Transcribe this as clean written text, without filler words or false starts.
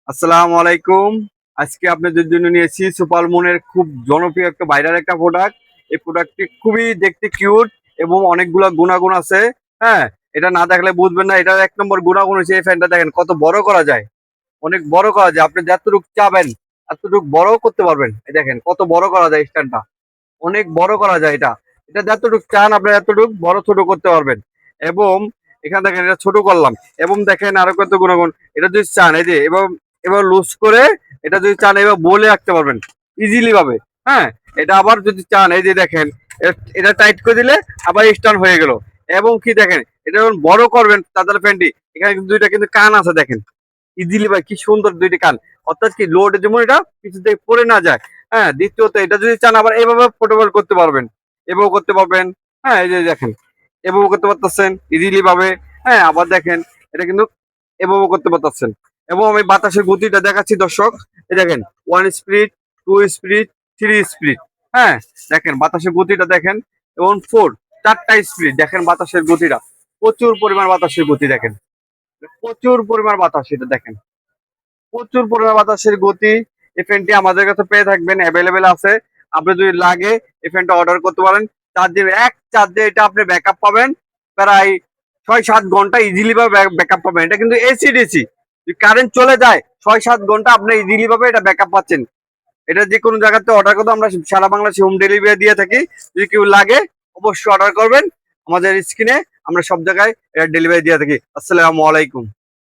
আসসালামু আলাইকুম। আজকে আপনাদের জন্য নিয়েছি সুপার মুনের খুব জনপ্রিয় একটা ভাইরাল একটা প্রোডাক্ট। এই প্রোডাক্টটি খুবই দেখতে কিউট এবং অনেকগুলা গুণাগুণ আছে। হ্যাঁ, এটা না দেখলে বুঝবেন না। এটার এক নম্বর গুণাগুণ হচ্ছে এই ফ্যানটা দেখেন কত বড় করা যায়। অনেক বড় করা যায়। আপনি যতটুকু চাবেন এতটুকু বড়ও করতে পারবেন। এই দেখেন কত বড় করা যায় স্ট্যান্ডটা। অনেক বড় করা যায় এটা। এটা যতটুকু চান আপনি এতটুকু বড় ছোট করতে পারবেন। এবং এখানে দেখেন এটা ছোট করলাম। এবং দেখেন আরো কত গুণাগুণ। এটা যদি চান এই যে এবং এবার লুজ করে এটা যদি চান এবার বলে রাখতে পারবেন ইজিলি ভাবে। হ্যাঁ, এটা আবার যদি চান এই যে দেখেন এটা টাইট করে দিলে আবার স্টার্ন হয়ে গেল। এবং কি দেখেন এটা যখন বড় করবেন তাদের ফ্যানটি এখানে কিন্তু দুইটা কিন্তু কান আছে দেখেন ইজিলি ভাই কি সুন্দর দুইটি কান। অর্থাৎ কি লোড যেমন এটা কিছু থেকে পড়ে না যায়। হ্যাঁ, দ্বিতীয়ত এটা যদি চান আবার এভাবে পোর্টেবল করতে পারবেন, এভাবে করতে পারবেন। হ্যাঁ, এই যে দেখেন এভাবে করতে পারতেছেন ইজিলি ভাবে। হ্যাঁ, আবার দেখেন এটা কিন্তু এভাবে করতে পারতেছেন। এবং আমি বাতাসের গতিটা দেখাচ্ছি দর্শক। এই দেখেন 1 স্পিড, 2 স্পিড, 3 স্পিড। হ্যাঁ, দেখেন বাতাসের গতিটা দেখেন এবং 4টা স্পিড দেখেন বাতাসের গতিটা। প্রচুর পরিমাণ বাতাসের গতি দেখেন। প্রচুর পরিমাণ বাতাস এটা দেখেন। প্রচুর পরিমাণ বাতাসের গতি। এই ফ্যানটি আমাদের কাছে পেয়ে থাকবেন, অ্যাভেলেবেল আছে। আপনি যদি লাগে এই ফ্যানটা অর্ডার করতে পারেন। চার্জে এক চার্জে এটা আপনি ব্যাকআপ পাবেন প্রায় 6-7 ঘন্টা ইজিলি ভাবে ব্যাকআপ পাবেন। এটা কিন্তু এসি ডিসি, যদি কারেন্ট চলে যায় 6-7 ঘন্টা আপনি ইজিলি ভাবে এটা ব্যাকআপ পাচ্ছেন। এটা যে কোনো জায়গাতে অর্ডার করতে আমরা সারা বাংলাদেশে হোম ডেলিভারি দিয়ে থাকি। যদি কেউ লাগে অবশ্যই অর্ডার করবেন আমাদের স্ক্রিনে। আমরা সব জায়গায় এটা ডেলিভারি দিয়ে থাকি। আসসালামু আলাইকুম।